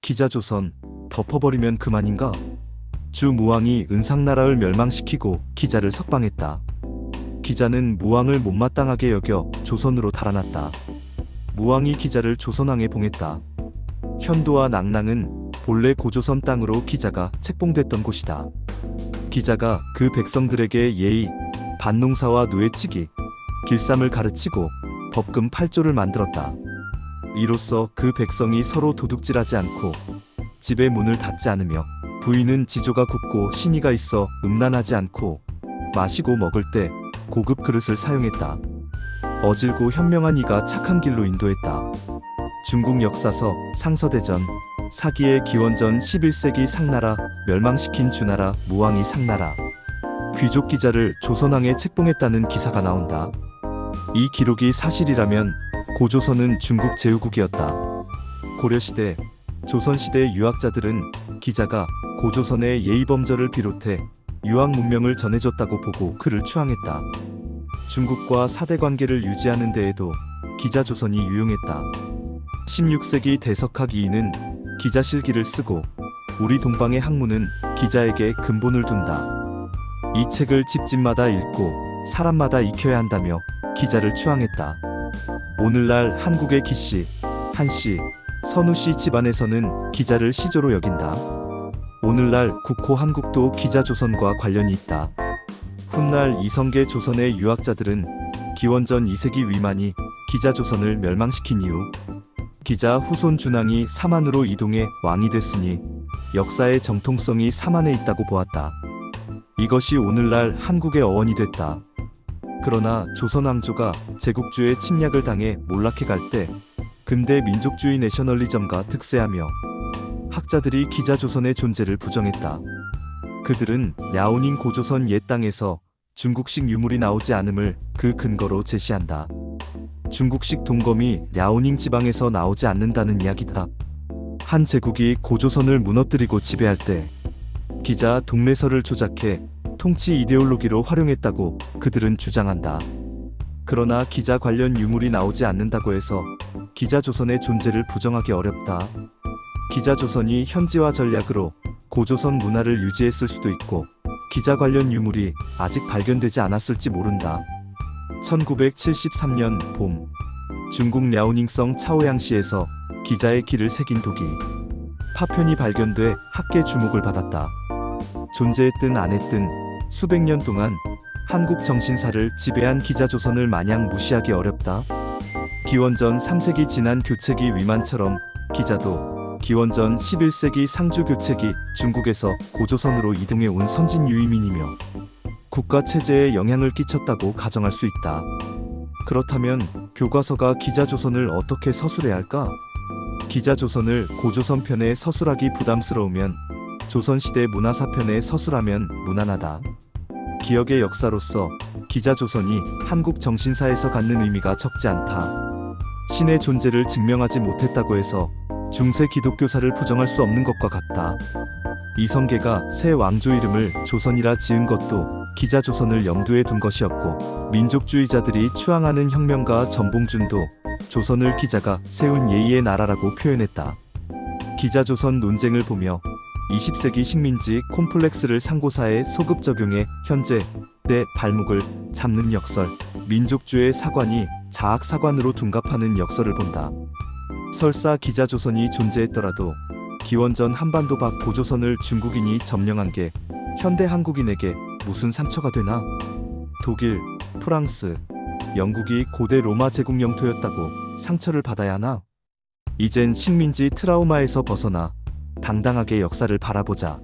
기자조선 덮어버리면 그만인가? 주무왕이 은상나라를 멸망시키고 기자를 석방했다. 기자는 무왕을 못마땅하게 여겨 조선으로 달아났다. 무왕이 기자를 조선왕에 봉했다. 현도와 낙랑은 본래 고조선 땅으로 기자가 책봉됐던 곳이다. 기자가 그 백성들에게 예의, 반농사와 누에치기, 길쌈을 가르치고 법금 8조를 만들었다. 이로써 그 백성이 서로 도둑질하지 않고 집의 문을 닫지 않으며 부인은 지조가 굳고 신의가 있어 음란하지 않고 마시고 먹을 때 고급 그릇을 사용했다. 어질고 현명한 이가 착한 길로 인도했다. 중국 역사서 상서대전 사기의 기원전 11세기 상나라 멸망시킨 주나라 무왕이 상나라 귀족 기자를 조선왕에 책봉했다는 기사가 나온다. 이 기록이 사실이라면 고조선은 중국 제후국이었다. 고려시대, 조선시대 유학자들은 기자가 고조선의 예의범절을 비롯해 유학 문명을 전해줬다고 보고 그를 추앙했다. 중국과 사대 관계를 유지하는 데에도 기자조선이 유용했다. 16세기 대석학 이인은 기자실기를 쓰고 우리 동방의 학문은 기자에게 근본을 둔다. 이 책을 집집마다 읽고 사람마다 익혀야 한다며 기자를 추앙했다. 오늘날 한국의 기씨, 한씨, 선우씨 집안에서는 기자를 시조로 여긴다. 오늘날 국호 한국도 기자조선과 관련이 있다. 훗날 이성계 조선의 유학자들은 기원전 2세기 위만이 기자조선을 멸망시킨 이후 기자 후손 준왕이 사만으로 이동해 왕이 됐으니 역사의 정통성이 사만에 있다고 보았다. 이것이 오늘날 한국의 어원이 됐다. 그러나 조선 왕조가 제국주의 침략을 당해 몰락해 갈 때 근대 민족주의 내셔널리즘과 득세하며 학자들이 기자조선의 존재를 부정했다. 그들은 랴오닝 고조선 옛 땅에서 중국식 유물이 나오지 않음을 그 근거로 제시한다. 중국식 동검이 랴오닝 지방에서 나오지 않는다는 이야기다. 한 제국이 고조선을 무너뜨리고 지배할 때 기자 동래서를 조작해 통치 이데올로기로 활용했다고 그들은 주장한다. 그러나 기자 관련 유물이 나오지 않는다고 해서 기자조선의 존재를 부정하기 어렵다. 기자조선이 현지화 전략으로 고조선 문화를 유지했을 수도 있고 기자 관련 유물이 아직 발견되지 않았을지 모른다. 1973년 봄 중국 랴오닝성 차오양시에서 기자의 길을 새긴 독이 파편이 발견돼 학계 주목을 받았다. 존재했든 안 했든 수백 년 동안 한국 정신사를 지배한 기자조선을 마냥 무시하기 어렵다. 기원전 3세기 지난 교책이 위만처럼 기자도 기원전 11세기 상주 교책이 중국에서 고조선으로 이동해 온 선진 유의민이며 국가 체제에 영향을 끼쳤다고 가정할 수 있다. 그렇다면 교과서가 기자조선을 어떻게 서술해야 할까? 기자조선을 고조선 편에 서술하기 부담스러우면 조선시대 문화사편에 서술하면 무난하다. 기억의 역사로서 기자조선이 한국 정신사에서 갖는 의미가 적지 않다. 신의 존재를 증명하지 못했다고 해서 중세 기독교사를 부정할 수 없는 것과 같다. 이성계가 새 왕조 이름을 조선이라 지은 것도 기자조선을 염두에 둔 것이었고 민족주의자들이 추앙하는 혁명가 전봉준도 조선을 기자가 세운 예의의 나라라고 표현했다. 기자조선 논쟁을 보며 20세기 식민지 콤플렉스를 상고사에 소급 적용해 현재 내 발목을 잡는 역설, 민족주의 사관이 자학 사관으로 둔갑하는 역설을 본다. 설사 기자조선이 존재했더라도 기원전 한반도 밖 고조선을 중국인이 점령한 게 현대 한국인에게 무슨 상처가 되나? 독일, 프랑스, 영국이 고대 로마 제국 영토였다고 상처를 받아야 하나? 이젠 식민지 트라우마에서 벗어나 당당하게 역사를 바라보자.